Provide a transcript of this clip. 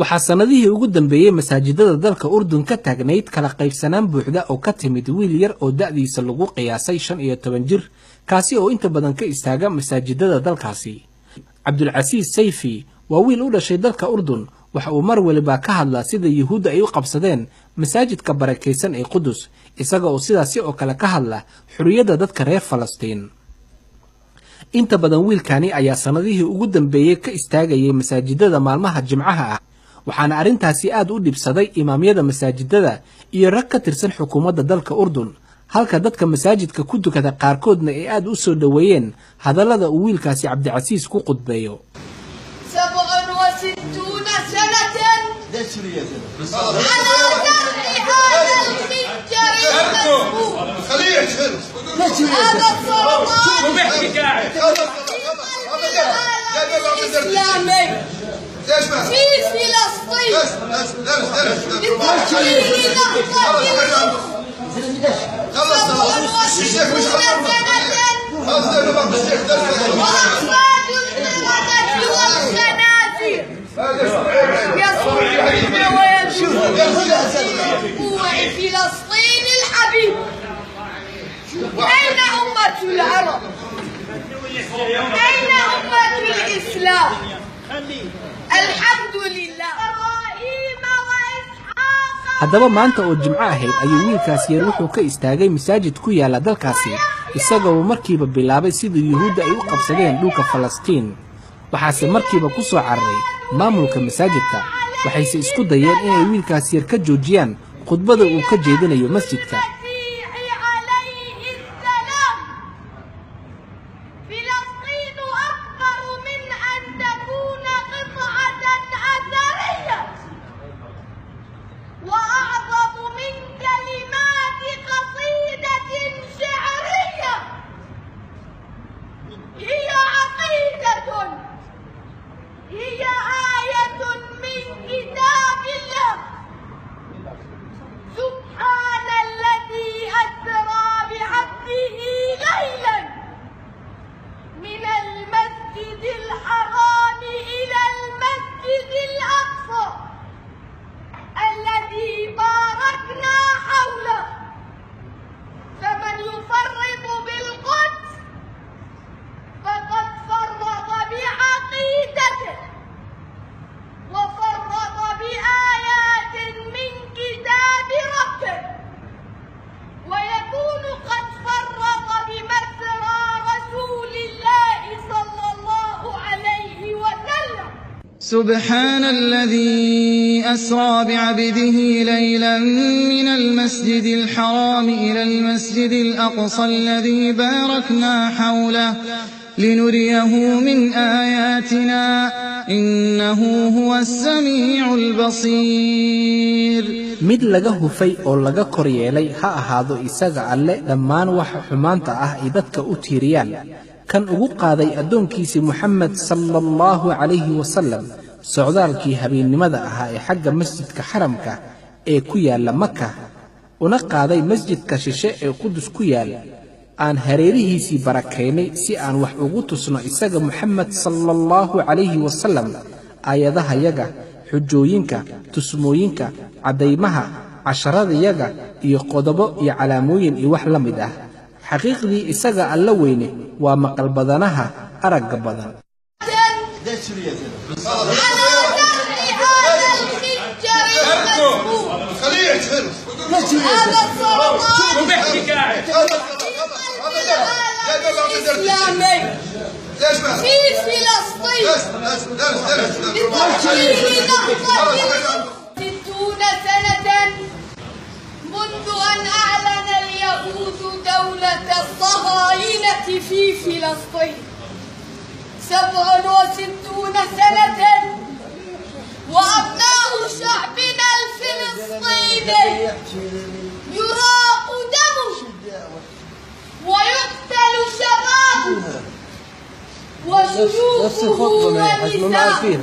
waxaa sanadihii ugu dambeeyay masaajidada dalka Urdun ka taagnayd kala qaybsanaan buuxda oo ka timid wiil yar oo da'diisa lagu qiyaasay 15 jir kaasi oo inta badan ka istaaga masaajidada dalkaasi. Cabdulcasiis Sayfi waa wiil u dhashay dalka Urdun waxa uu mar waliba ka hadlaa sida Yuhuudda ay u qabsadeen masaajidka barakeysan ee Qudus isaga oo sidaasi oo kale ka hadla xurriyadda dadka reer Falastiin. inta badan wiilkani ayaa sanadihii ugu dambeeyay ka istaagayay masaajidada maalmaha Jimcaha ah waxaana arintaasi aad u dhibsaday imaamyada masaajidada iyo rag ka tirsan xukuumadda dalka Urdun halka dadka masaajidka ku dukada qaarkoodna ay aad u soo dhaweeyeen hadallada uu wiilkaasi Cabdicasiis ku qudbeeyo. فلسطين الحبيب أين أمة العرب؟ أين أمة الإسلام؟ الحمد لله. haddaba maanta oo Jimco ahayd ayuu wiilkaasi yar wuxuu ka istaagay masaajid ku yaala dalkaasi isagoo markiiba bilaabay sidii Yuhuudda ay u qabsadeen dhulka Falastiin waxaase markiiba ku soo cararay maamulka masaajidka waxayse isku dayeen inay wiilkaasi yar ka joojiyaan khudbada uu ka jeedinayo masjidka. سبحان الذي أسرى بعبده ليلا من المسجد الحرام إلى المسجد الأقصى الذي باركنا حوله لنريه من آياتنا إنه هو السميع البصير. mid laga hufay oo laga koryeelay ha ahaado isaga alle dhammaan waxa xumaanta ah ay dadka u tiiriyaan kan ugu qaaday adoonkiisa Muhammad sallallahu alayhi wa sallam socdaalkii habeennimada ahaa ee xagga masjidka xaramka ee ku yaala Makka una qaaday masjidka shishe ee Qudus ku yaal aan hareerihiisii barakeynay si aan wax ugu tusno isaga Muhammad sallallahu alayhi wa sallam ayadaha yaga xujooyinka tusmooyinka cadaymaha casharada yaga iyo qodobo iyo calaamooyin iyo wax la mid ah xaqiiqdii isaga alla weyne waa maqal badanaha aragga badan. في فلسطين 60 سنة منذ أن أعلن اليهود دولة الصهاينة في فلسطين 67 سنة وأبناء شعبنا الفلسطيني يراق دمه ويقتل شبابه وشيوخه ونساءه